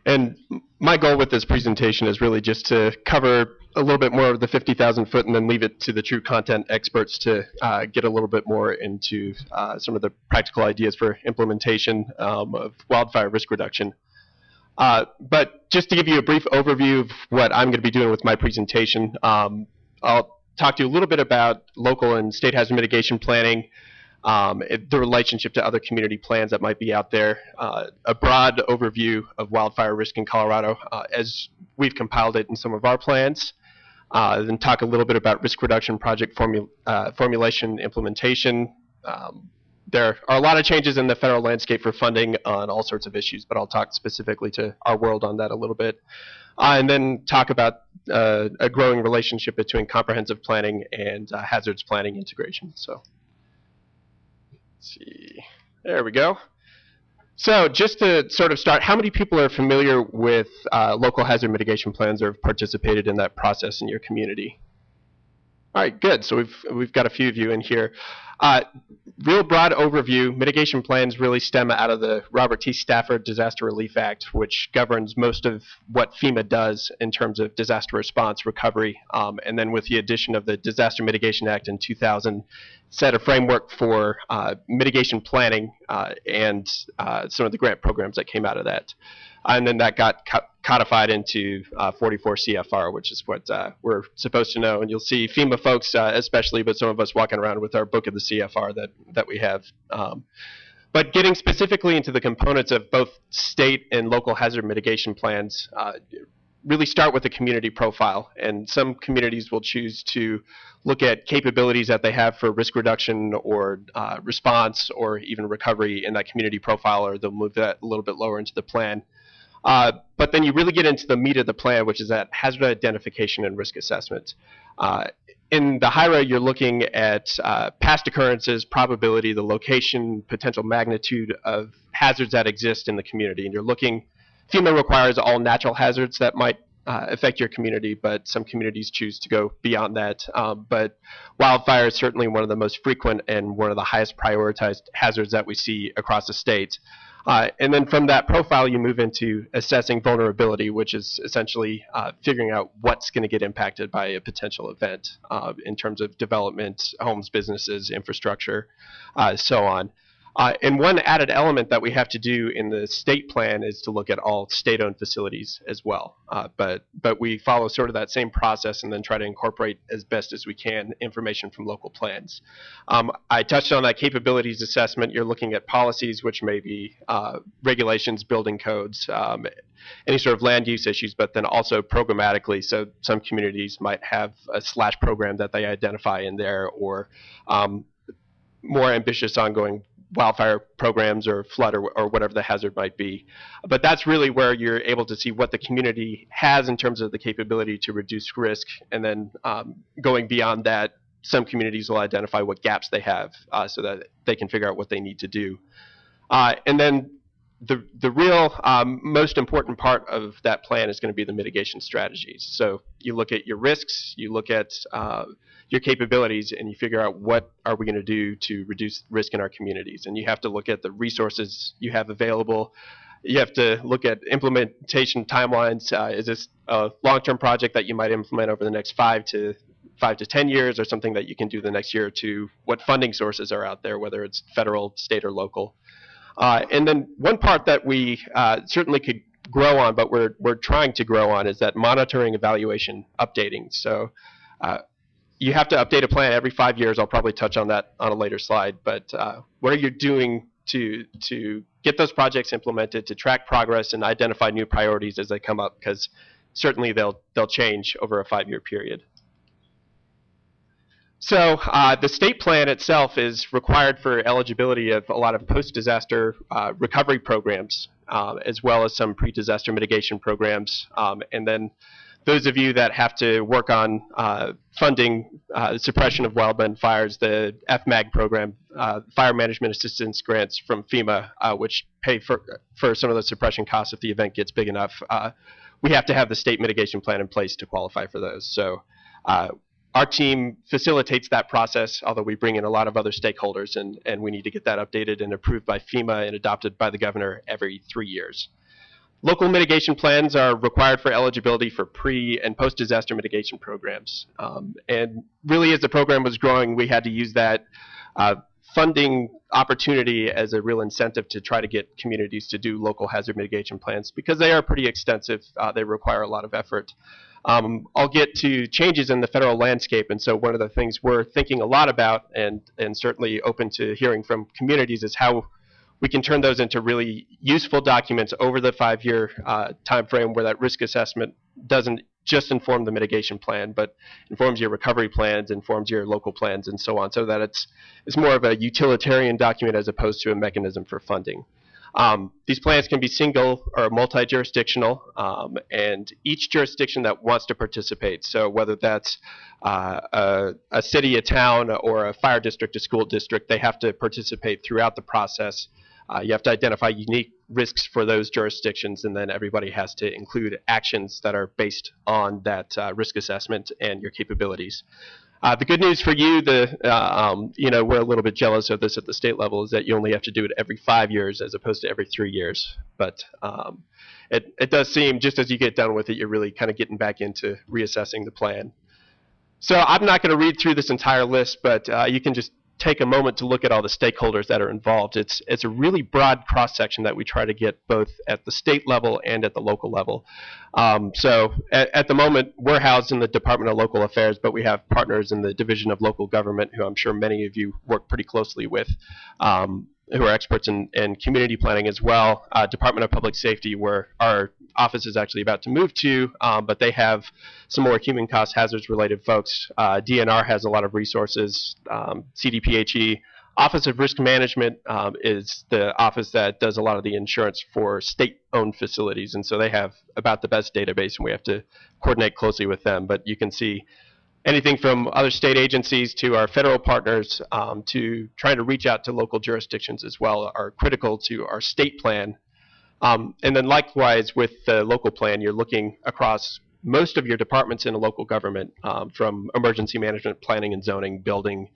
And my goal with this presentation is really just to cover a little bit more of the 50,000 foot and then leave it to the true content experts to get a little bit more into some of the practical ideas for implementation of wildfire risk reduction. But just to give you a brief overview of what I'm going to be doing with my presentation, I'll talk to you a little bit about local and state hazard mitigation planning, the relationship to other community plans that might be out there, a broad overview of wildfire risk in Colorado as we've compiled it in some of our plans, then talk a little bit about risk reduction project formulation implementation. There are a lot of changes in the federal landscape for funding on all sorts of issues, but I'll talk specifically to our world on that a little bit. And then talk about a growing relationship between comprehensive planning and hazards planning integration. So, let's see, there we go. So just to sort of start, how many people are familiar with local hazard mitigation plans or have participated in that process in your community? All right, good. So we've got a few of you in here. Real broad overview, mitigation plans really stem out of the Robert T. Stafford Disaster Relief Act, which governs most of what FEMA does in terms of disaster response recovery. And then with the addition of the Disaster Mitigation Act in 2000, set a framework for mitigation planning and some of the grant programs that came out of that. And then that got codified into 44 CFR, which is what we're supposed to know. And you'll see FEMA folks especially, but some of us walking around with our book of the CFR that we have. But getting specifically into the components of both state and local hazard mitigation plans, really start with the community profile. And some communities will choose to look at capabilities that they have for risk reduction or response or even recovery in that community profile, or they'll move that a little bit lower into the plan. But then you really get into the meat of the plan, which is that hazard identification and risk assessment. In the HIRA, you're looking at past occurrences, probability, the location, potential magnitude of hazards that exist in the community. And you're looking, FEMA requires all natural hazards that might affect your community, but some communities choose to go beyond that. But wildfire is certainly one of the most frequent and one of the highest prioritized hazards that we see across the state. And then from that profile, you move into assessing vulnerability, which is essentially figuring out what's going to get impacted by a potential event in terms of development, homes, businesses, infrastructure, so on. And one added element that we have to do in the state plan is to look at all state-owned facilities as well. But we follow sort of that same process and then try to incorporate as best as we can information from local plans. I touched on that capabilities assessment. You're looking at policies, which may be regulations, building codes, any sort of land use issues, but then also programmatically. So some communities might have a slash program that they identify in there, or more ambitious ongoing wildfire programs or flood or whatever the hazard might be. But that's really where you're able to see what the community has in terms of the capability to reduce risk. And then going beyond that, some communities will identify what gaps they have so that they can figure out what they need to do. And then the real most important part of that plan is going to be the mitigation strategies. So you look at your risks, you look at your capabilities, and you figure out what are we going to do to reduce risk in our communities. And you have to look at the resources you have available. You have to look at implementation timelines. Is this a long-term project that you might implement over the next 5 to 10 years, or something that you can do the next year or two? What funding sources are out there, whether it's federal, state, or local? And then one part that we certainly could grow on, but we're trying to grow on, is that monitoring, evaluation, updating. So you have to update a plan every 5 years. I'll probably touch on that on a later slide. But what are you doing to get those projects implemented, to track progress and identify new priorities as they come up? Because certainly they'll change over a 5-year period. So the state plan itself is required for eligibility of a lot of post-disaster recovery programs, as well as some pre-disaster mitigation programs. And then those of you that have to work on funding suppression of wildland fires, the FMAG program, Fire Management Assistance Grants from FEMA, which pay for some of the suppression costs if the event gets big enough, we have to have the state mitigation plan in place to qualify for those. So our team facilitates that process, although we bring in a lot of other stakeholders, and we need to get that updated and approved by FEMA and adopted by the governor every 3 years. Local mitigation plans are required for eligibility for pre- and post-disaster mitigation programs. And really, as the program was growing, we had to use that funding opportunity as a real incentive to try to get communities to do local hazard mitigation plans because they are pretty extensive. They require a lot of effort. I'll get to changes in the federal landscape, and so one of the things we're thinking a lot about and certainly open to hearing from communities is how we can turn those into really useful documents over the 5-year time frame where that risk assessment doesn't just inform the mitigation plan, but informs your recovery plans, informs your local plans, and so on, so that it's more of a utilitarian document as opposed to a mechanism for funding. These plans can be single or multi-jurisdictional, and each jurisdiction that wants to participate, so whether that's a city, a town, or a fire district, a school district, they have to participate throughout the process. You have to identify unique risks for those jurisdictions, and then everybody has to include actions that are based on that risk assessment and your capabilities. The good news for you, we're a little bit jealous of this at the state level, is that you only have to do it every 5 years as opposed to every 3 years. But it does seem, just as you get done with it, you're really kind of getting back into reassessing the plan. So I'm not going to read through this entire list, but you can just take a moment to look at all the stakeholders that are involved. It's a really broad cross-section that we try to get both at the state level and at the local level. So at the moment, we're housed in the Department of Local Affairs, but we have partners in the Division of Local Government, who I'm sure many of you work pretty closely with, who are experts in community planning as well. Department of Public Safety, where our office is actually about to move to, but they have some more human cost hazards related folks. DNR has a lot of resources. CDPHE, Office of Risk Management is the office that does a lot of the insurance for state-owned facilities, and so they have about the best database, and we have to coordinate closely with them. But you can see anything from other state agencies to our federal partners to trying to reach out to local jurisdictions as well are critical to our state plan. And then likewise with the local plan, you're looking across most of your departments in a local government, from emergency management, planning and zoning, building,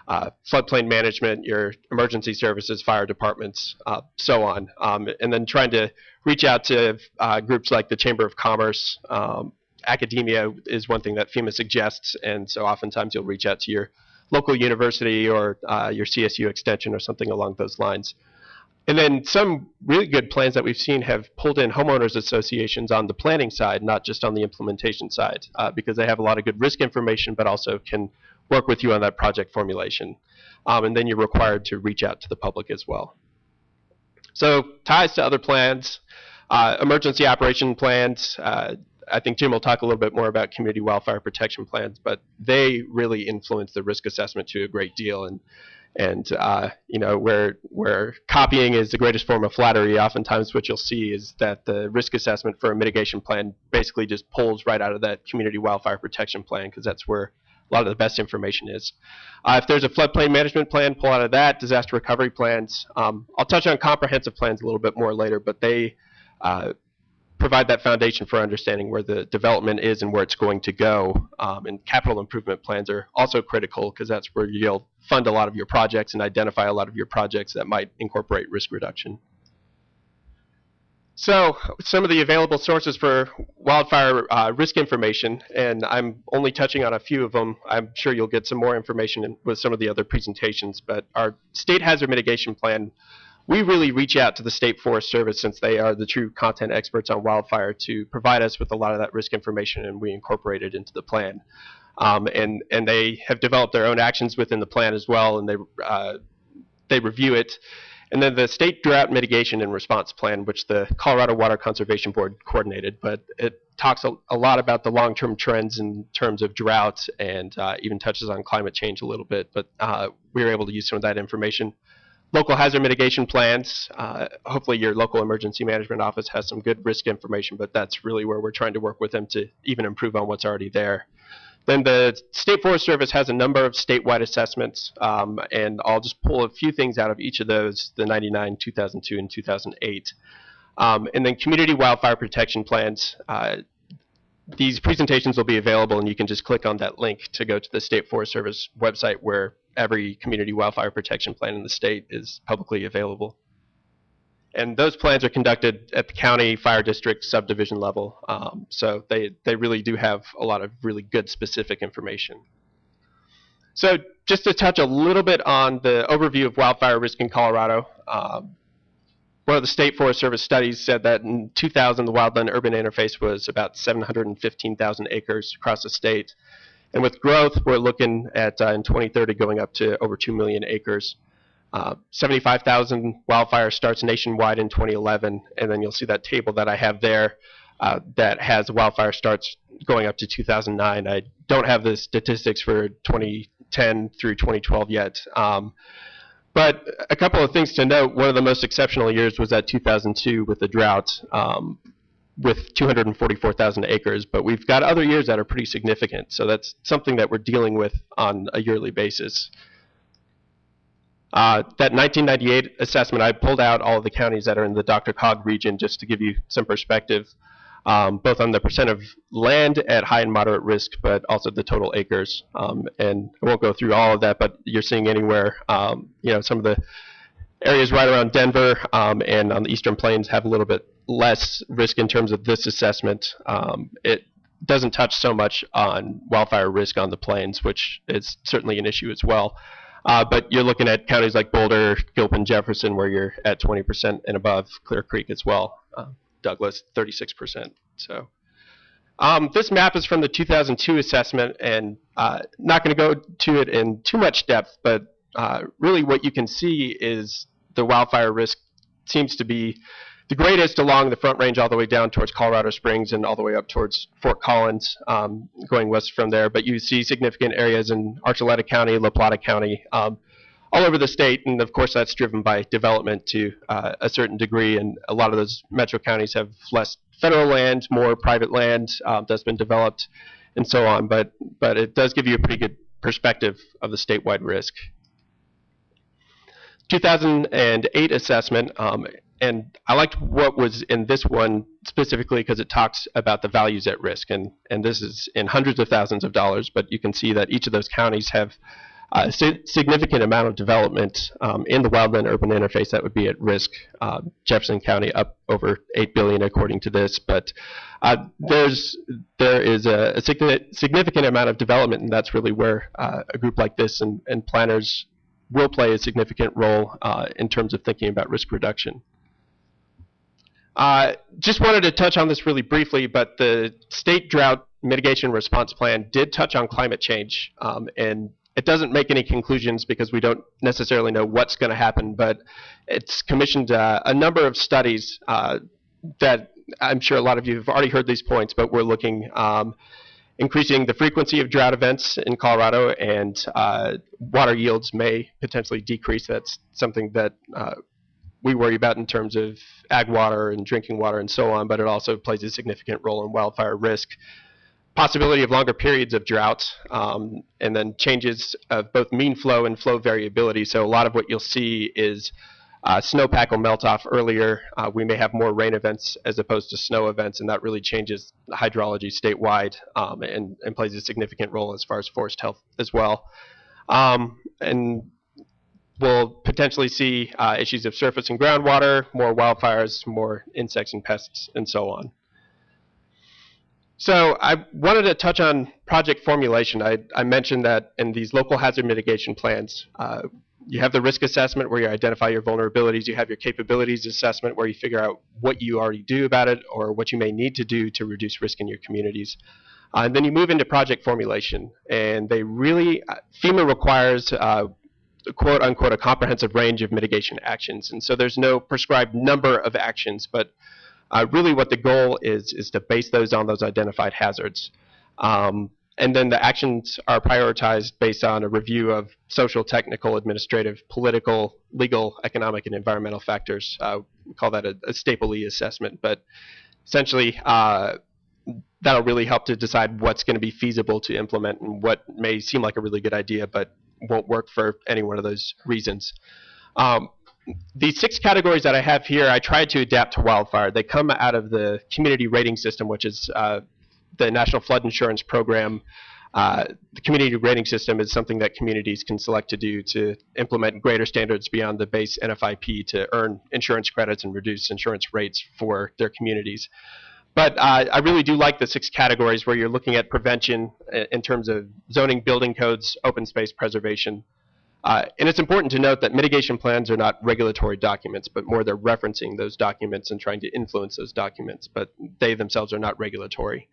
floodplain management, your emergency services, fire departments, so on. And then trying to reach out to groups like the Chamber of Commerce. Academia is one thing that FEMA suggests, and so oftentimes you'll reach out to your local university or your CSU extension or something along those lines. And then some really good plans that we've seen have pulled in homeowners associations on the planning side, not just on the implementation side, because they have a lot of good risk information, but also can work with you on that project formulation. And then you're required to reach out to the public as well. So ties to other plans, emergency operation plans. I think Jim will talk a little bit more about community wildfire protection plans, but they really influence the risk assessment to a great deal. And where copying is the greatest form of flattery, oftentimes what you'll see is that the risk assessment for a mitigation plan basically just pulls right out of that community wildfire protection plan, because that's where a lot of the best information is. If there's a floodplain management plan, pull out of that. Disaster recovery plans. I'll touch on comprehensive plans a little bit more later, but they provide that foundation for understanding where the development is and where it's going to go. And capital improvement plans are also critical, because that's where you'll fund a lot of your projects and identify a lot of your projects that might incorporate risk reduction. So some of the available sources for wildfire risk information, and I'm only touching on a few of them. I'm sure you'll get some more information with some of the other presentations, but our state hazard mitigation plan, we really reach out to the State Forest Service, since they are the true content experts on wildfire, to provide us with a lot of that risk information, and we incorporate it into the plan. And they have developed their own actions within the plan as well, and they review it. And then the State Drought Mitigation and Response Plan, which the Colorado Water Conservation Board coordinated, but it talks a lot about the long-term trends in terms of drought, and even touches on climate change a little bit, but we were able to use some of that information. Local hazard mitigation plans. Hopefully your local emergency management office has some good risk information, but that's really where we're trying to work with them to even improve on what's already there. Then the State Forest Service has a number of statewide assessments, and I'll just pull a few things out of each of those, the 99, 2002, and 2008. And then community wildfire protection plans. These presentations will be available, and you can just click on that link to go to the State Forest Service website, where every community wildfire protection plan in the state is publicly available. And those plans are conducted at the county, fire district, subdivision level. So they really do have a lot of really good specific information. So just to touch a little bit on the overview of wildfire risk in Colorado, one of the State Forest Service studies said that in 2000, the wildland-urban interface was about 715,000 acres across the state. And with growth, we're looking at, in 2030, going up to over 2 million acres. 75,000 wildfire starts nationwide in 2011, and then you'll see that table that I have there that has wildfire starts going up to 2009. I don't have the statistics for 2010 through 2012 yet. But a couple of things to note. One of the most exceptional years was that 2002 with the drought with 244,000 acres. But we've got other years that are pretty significant. So that's something that we're dealing with on a yearly basis. That 1998 assessment, I pulled out all of the counties that are in the Dr. Cog region just to give you some perspective, both on the percent of land at high and moderate risk, but also the total acres. And I won't go through all of that, but you're seeing anywhere, some of the areas right around Denver and on the Eastern Plains have a little bit less risk in terms of this assessment. It doesn't touch so much on wildfire risk on the plains, which is certainly an issue as well. But you're looking at counties like Boulder, Gilpin, Jefferson, where you're at 20% and above, Clear Creek as well. Douglas, 36%. So this map is from the 2002 assessment, and not going to go to it in too much depth, but really what you can see is the wildfire risk seems to be the greatest along the Front Range all the way down towards Colorado Springs and all the way up towards Fort Collins, going west from there. But you see significant areas in Archuleta County, La Plata County, all over the state, and of course that's driven by development to a certain degree, and a lot of those metro counties have less federal land, more private land that's been developed, and so on. But it does give you a pretty good perspective of the statewide risk. 2008 assessment, and I liked what was in this one specifically because it talks about the values at risk, and this is in hundreds of thousands of dollars, but you can see that each of those counties have a significant amount of development in the wildland-urban interface that would be at risk. Jefferson County up over $8 billion according to this, but there is a significant amount of development, and that's really where a group like this and planners will play a significant role in terms of thinking about risk reduction. Just wanted to touch on this really briefly, but the state drought mitigation response plan did touch on climate change, and it doesn't make any conclusions because we don't necessarily know what's going to happen, but it's commissioned a number of studies that I'm sure a lot of you have already heard these points, but we're looking increasing the frequency of drought events in Colorado, and water yields may potentially decrease. That's something that we worry about in terms of ag water and drinking water and so on, but it also plays a significant role in wildfire risk. Possibility of longer periods of drought, and then changes of both mean flow and flow variability. So a lot of what you'll see is snowpack will melt off earlier. We may have more rain events as opposed to snow events, and that really changes the hydrology statewide and plays a significant role as far as forest health as well. And we'll potentially see issues of surface and groundwater, more wildfires, more insects and pests, and so on. So I wanted to touch on project formulation. I mentioned that in these local hazard mitigation plans, you have the risk assessment where you identify your vulnerabilities. You have your capabilities assessment where you figure out what you already do about it or what you may need to do to reduce risk in your communities. And then you move into project formulation. And they really, FEMA requires quote unquote a comprehensive range of mitigation actions. And so there's no prescribed number of actions, but really what the goal is to base those on those identified hazards. And then the actions are prioritized based on a review of social, technical, administrative, political, legal, economic, and environmental factors. We call that a Staple E assessment, but essentially that'll really help to decide what's going to be feasible to implement and what may seem like a really good idea but won't work for any one of those reasons. The 6 categories that I have here, I tried to adapt to wildfire. They come out of the community rating system, which is the National Flood Insurance Program The community rating system is something that communities can select to do to implement greater standards beyond the base NFIP to earn insurance credits and reduce insurance rates for their communities. But I really do like the 6 categories where you're looking at prevention in terms of zoning, building codes, open space preservation. And it's important to note that mitigation plans are not regulatory documents, but more they're referencing those documents and trying to influence those documents, but they themselves are not regulatory.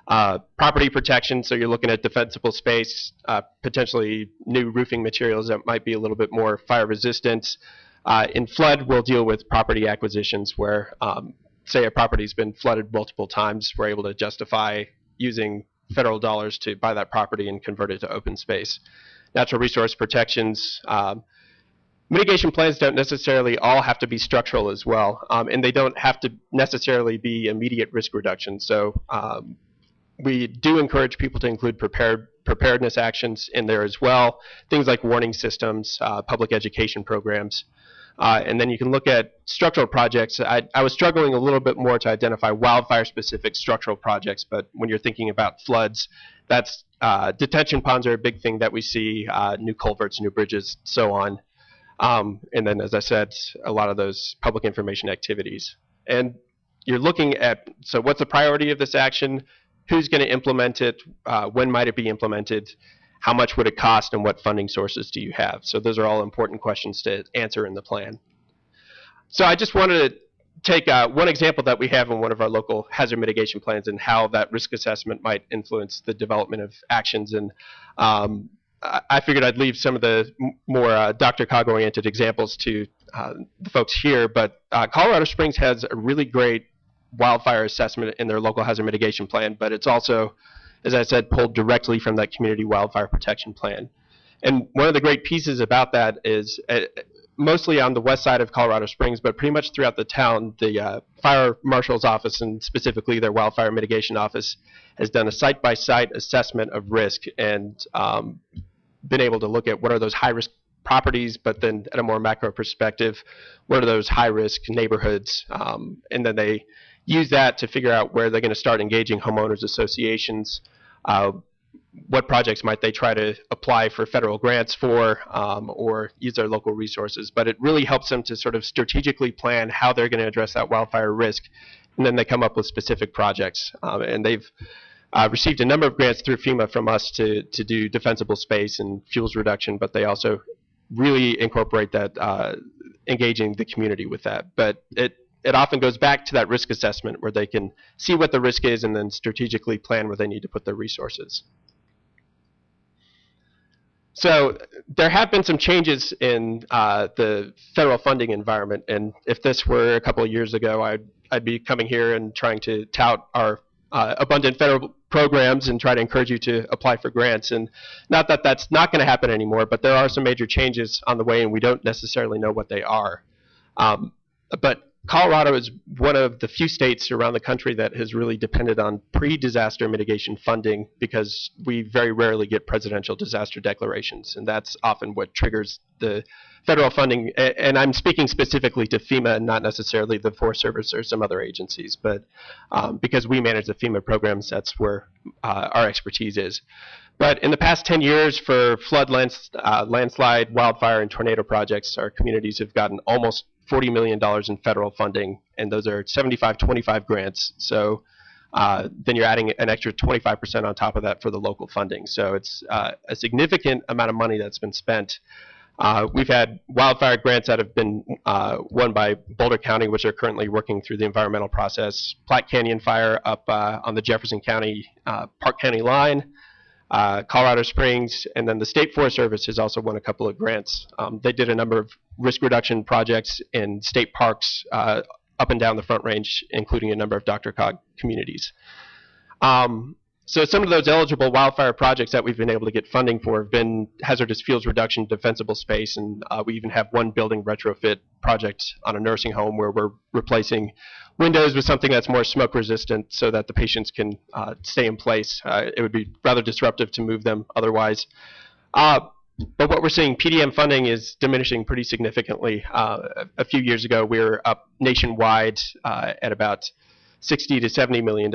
Property protection, so you're looking at defensible space, potentially new roofing materials that might be a little bit more fire resistant. In flood, we'll deal with property acquisitions where, say a property's been flooded multiple times, we're able to justify using federal dollars to buy that property and convert it to open space. Natural resource protections. Mitigation plans don't necessarily all have to be structural as well, and they don't have to necessarily be immediate risk reduction. So we do encourage people to include preparedness actions in there as well, things like warning systems, public education programs. And then you can look at structural projects. I was struggling a little bit more to identify wildfire-specific structural projects, but when you're thinking about floods, that's detention ponds are a big thing that we see, new culverts, new bridges, so on. And then, as I said, a lot of those public information activities. And you're looking at, so what's the priority of this action? Who's going to implement it? When might it be implemented? How much would it cost, and what funding sources do you have? So those are all important questions to answer in the plan. So I just wanted to take one example that we have in one of our local hazard mitigation plans and how that risk assessment might influence the development of actions. And I figured I'd leave some of the more DRCOG-oriented examples to the folks here, but Colorado Springs has a really great wildfire assessment in their local hazard mitigation plan, but it's also, as I said, pulled directly from that community wildfire protection plan. And one of the great pieces about that is mostly on the west side of Colorado Springs, but pretty much throughout the town, the fire marshal's office, and specifically their wildfire mitigation office, has done a site-by-site assessment of risk and been able to look at what are those high-risk properties, but then at a more macro perspective, what are those high-risk neighborhoods, and then they use that to figure out where they're going to start engaging homeowners associations, what projects might they try to apply for federal grants for, or use their local resources. But it really helps them to sort of strategically plan how they're going to address that wildfire risk, and then they come up with specific projects. And they've received a number of grants through FEMA from us to do defensible space and fuels reduction, but they also really incorporate that, engaging the community with that. But it often goes back to that risk assessment where they can see what the risk is and then strategically plan where they need to put their resources. So there have been some changes in the federal funding environment, and if this were a couple of years ago, I'd be coming here and trying to tout our abundant federal programs and try to encourage you to apply for grants. And not that that's not going to happen anymore, but there are some major changes on the way, and we don't necessarily know what they are. But Colorado is one of the few states around the country that has really depended on pre-disaster mitigation funding because we very rarely get presidential disaster declarations, and that's often what triggers the federal funding. And I'm speaking specifically to FEMA and not necessarily the Forest Service or some other agencies, but because we manage the FEMA programs, that's where our expertise is. But in the past 10 years for flood, landslide, wildfire, and tornado projects, our communities have gotten almost $40 million in federal funding, and those are 75-25 grants. So then you're adding an extra 25% on top of that for the local funding. So it's a significant amount of money that's been spent. We've had wildfire grants that have been won by Boulder County, which are currently working through the environmental process. Platte Canyon Fire up on the Jefferson County, Park County line. Colorado Springs, and then the State Forest Service has also won a couple of grants. They did a number of risk reduction projects in state parks up and down the Front Range, including a number of DRCOG communities. So some of those eligible wildfire projects that we've been able to get funding for have been hazardous fuels reduction, defensible space, and we even have one building retrofit project on a nursing home where we're replacing windows with something that's more smoke resistant so that the patients can stay in place. It would be rather disruptive to move them otherwise. But what we're seeing, PDM funding is diminishing pretty significantly. A few years ago, we were up nationwide at about $60 to $70 million,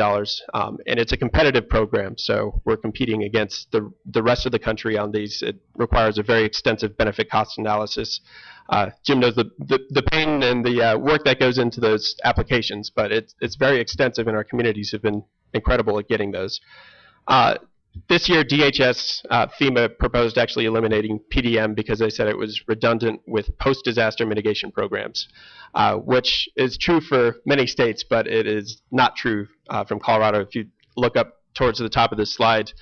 and it's a competitive program, so we're competing against the rest of the country on these. It requires a very extensive benefit cost analysis. Jim knows the pain and the work that goes into those applications, but it's very extensive, and our communities have been incredible at getting those. This year, DHS, FEMA proposed actually eliminating PDM because they said it was redundant with post-disaster mitigation programs, which is true for many states, but it is not true from Colorado. If you look up towards the top of this slide,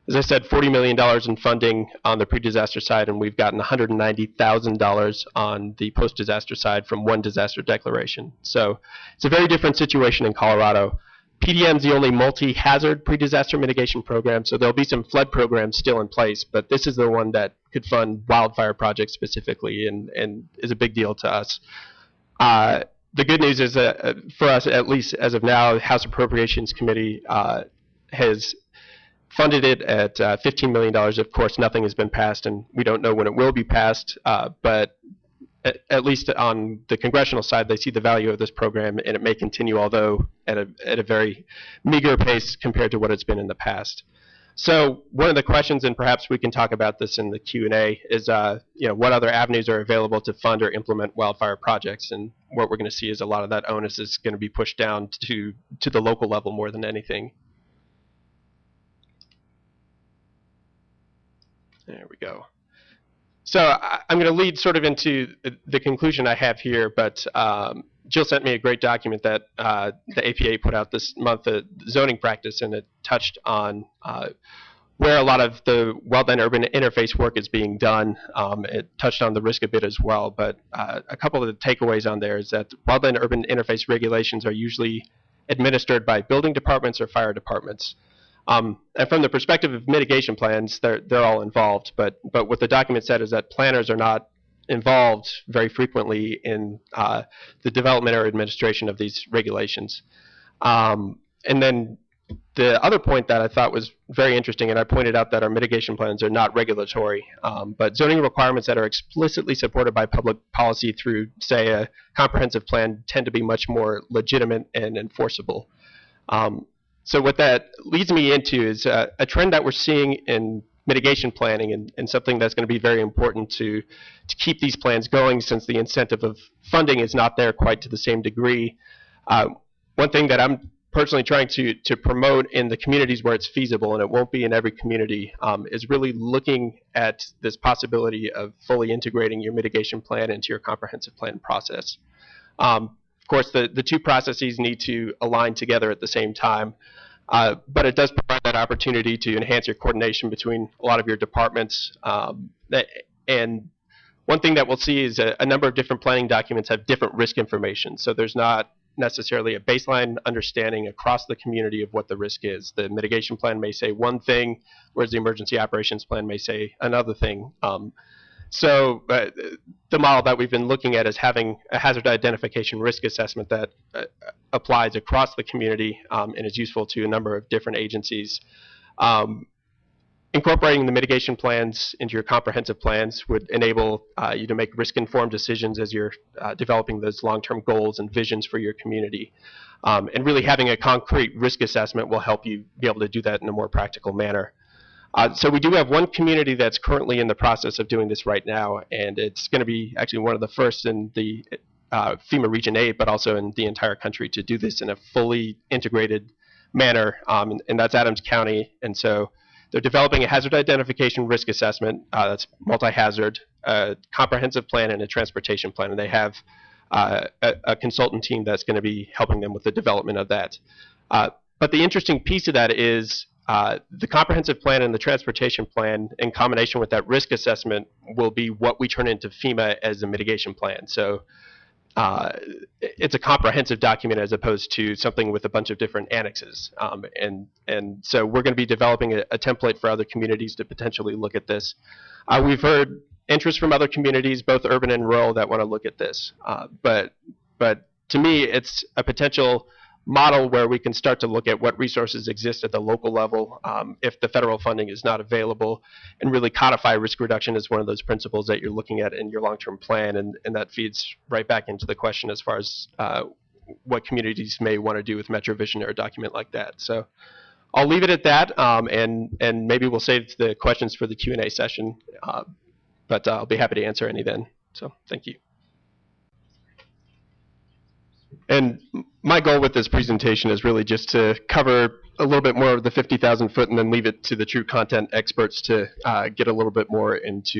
as I said, $40 million in funding on the pre-disaster side, and we've gotten $190,000 on the post-disaster side from one disaster declaration. So it's a very different situation in Colorado. PDM is the only multi-hazard pre-disaster mitigation program, so there'll be some flood programs still in place, but this is the one that could fund wildfire projects specifically and is a big deal to us. The good news is that for us, at least as of now, the House Appropriations Committee has funded it at $15 million. Of course, nothing has been passed, and we don't know when it will be passed, but at least on the congressional side, they see the value of this program, and it may continue, although at a very meager pace compared to what it's been in the past. So one of the questions, and perhaps we can talk about this in the Q&A, is what other avenues are available to fund or implement wildfire projects? And what we're going to see is a lot of that onus is going to be pushed down to the local level more than anything. There we go. So I'm going to lead sort of into the conclusion I have here, but Jill sent me a great document that the APA put out this month, the zoning practice, and it touched on where a lot of the wildland-urban interface work is being done. It touched on the risk a bit as well, but a couple of the takeaways on there is that wildland-urban interface regulations are usually administered by building departments or fire departments. And from the perspective of mitigation plans, they're all involved, but what the document said is that planners are not involved very frequently in the development or administration of these regulations. And then the other point that I thought was very interesting, and I pointed out that our mitigation plans are not regulatory, but zoning requirements that are explicitly supported by public policy through, say, a comprehensive plan tend to be much more legitimate and enforceable. So what that leads me into is a trend that we're seeing in mitigation planning, and something that's going to be very important to keep these plans going, since the incentive of funding is not there quite to the same degree. One thing that I'm personally trying to promote in the communities where it's feasible, and it won't be in every community, is really looking at this possibility of fully integrating your mitigation plan into your comprehensive plan process. Of course, the two processes need to align together at the same time, but it does provide that opportunity to enhance your coordination between a lot of your departments. And one thing that we'll see is a number of different planning documents have different risk information, so there's not necessarily a baseline understanding across the community of what the risk is. The mitigation plan may say one thing, whereas the emergency operations plan may say another thing. So the model that we've been looking at is having a hazard identification risk assessment that applies across the community and is useful to a number of different agencies. Incorporating the mitigation plans into your comprehensive plans would enable you to make risk-informed decisions as you're developing those long-term goals and visions for your community. And really having a concrete risk assessment will help you be able to do that in a more practical manner. So we do have one community that's currently in the process of doing this right now, and it's going to be actually one of the first in the FEMA Region 8, but also in the entire country, to do this in a fully integrated manner, and that's Adams County. And so they're developing a hazard identification risk assessment that's multi-hazard, a comprehensive plan, and a transportation plan, and they have a consultant team that's going to be helping them with the development of that. But the interesting piece of that is the comprehensive plan and the transportation plan, in combination with that risk assessment, will be what we turn into FEMA as a mitigation plan. So it's a comprehensive document as opposed to something with a bunch of different annexes. And so we're going to be developing a template for other communities to potentially look at this. We've heard interest from other communities, both urban and rural, that want to look at this. But to me, it's a potential model where we can start to look at what resources exist at the local level if the federal funding is not available, and really codify risk reduction as one of those principles that you're looking at in your long-term plan. And that feeds right back into the question as far as what communities may want to do with MetroVision or a document like that. So I'll leave it at that, and maybe we'll save the questions for the Q&A session, but I'll be happy to answer any then. So thank you. And my goal with this presentation is really just to cover a little bit more of the 50,000 foot and then leave it to the true content experts to get a little bit more into